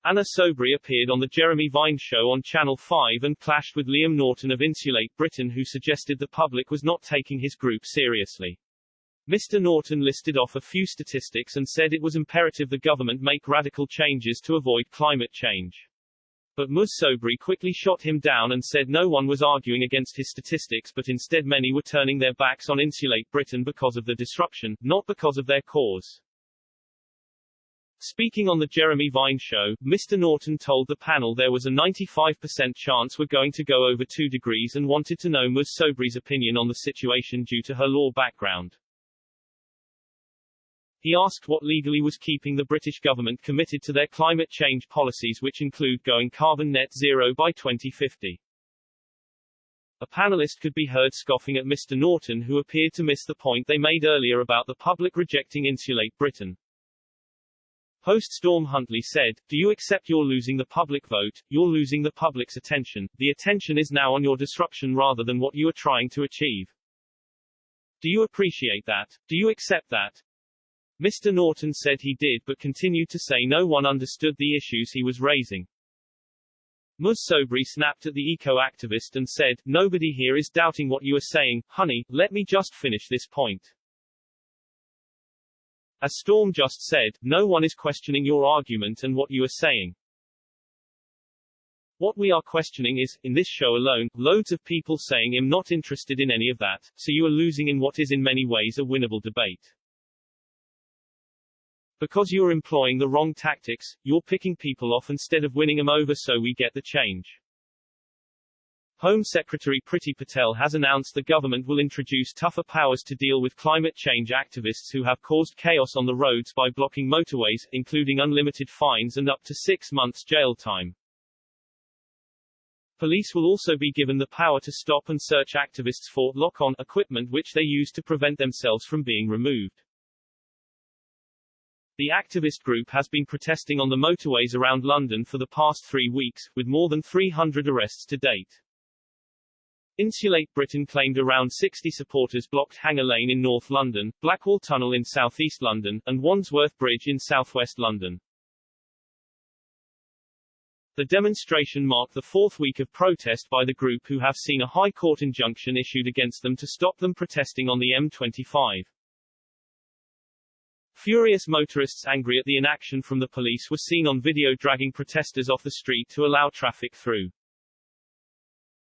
Anna Soubry appeared on The Jeremy Vine Show on Channel 5 and clashed with Liam Norton of Insulate Britain, who suggested the public was not taking his group seriously. Mr. Norton listed off a few statistics and said it was imperative the government make radical changes to avoid climate change. But Ms. Soubry quickly shot him down and said no one was arguing against his statistics, but instead many were turning their backs on Insulate Britain because of the disruption, not because of their cause. Speaking on The Jeremy Vine Show, Mr. Norton told the panel there was a 95% chance we're going to go over 2 degrees and wanted to know Ms. Soubry's opinion on the situation due to her law background. He asked what legally was keeping the British government committed to their climate change policies, which include going carbon net zero by 2050. A panelist could be heard scoffing at Mr. Norton, who appeared to miss the point they made earlier about the public rejecting Insulate Britain. Host Storm Huntley said, "Do you accept you're losing the public vote? You're losing the public's attention. The attention is now on your disruption rather than what you are trying to achieve. Do you appreciate that? Do you accept that?" Mr. Norton said he did, but continued to say no one understood the issues he was raising. Ms. Soubry snapped at the eco-activist and said, "Nobody here is doubting what you are saying, honey, let me just finish this point. As Storm just said, no one is questioning your argument and what you are saying. What we are questioning is, in this show alone, loads of people saying I'm not interested in any of that, so you are losing in what is in many ways a winnable debate. Because you're employing the wrong tactics, you're picking people off instead of winning them over so we get the change." Home Secretary Priti Patel has announced the government will introduce tougher powers to deal with climate change activists who have caused chaos on the roads by blocking motorways, including unlimited fines and up to 6 months jail time. Police will also be given the power to stop and search activists for lock-on equipment which they use to prevent themselves from being removed. The activist group has been protesting on the motorways around London for the past 3 weeks, with more than 300 arrests to date. Insulate Britain claimed around 60 supporters blocked Hanger Lane in North London, Blackwall Tunnel in southeast London, and Wandsworth Bridge in southwest London. The demonstration marked the 4th week of protest by the group, who have seen a High Court injunction issued against them to stop them protesting on the M25. Furious motorists angry at the inaction from the police were seen on video dragging protesters off the street to allow traffic through.